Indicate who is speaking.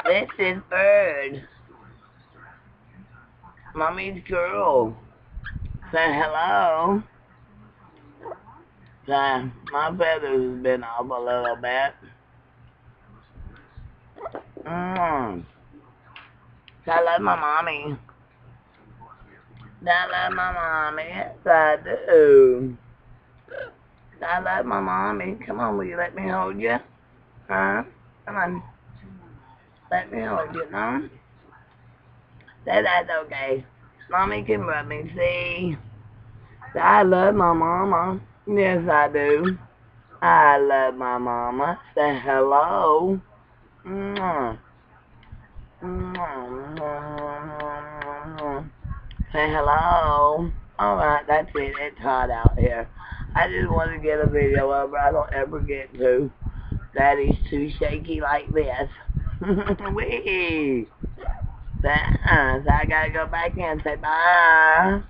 Speaker 1: This is Bird. Mommy's girl. Say hello. Say, my feathers has been off a little bit. Say I love my mommy. I love my mommy. Yes, I do. I love my mommy. Come on, will you let me hold you? Huh? Come on. Let me hold you, no? Say that's okay. Mommy can rub me, see? I love my mama. Yes, I do. I love my mama. Say hello. Mwah. Mwah. Say hello. Alright, that's it. It's hot out here. I just want to get a video up, but I don't ever get to. Daddy's too shaky like this. Wee. So I gotta go back in and say bye.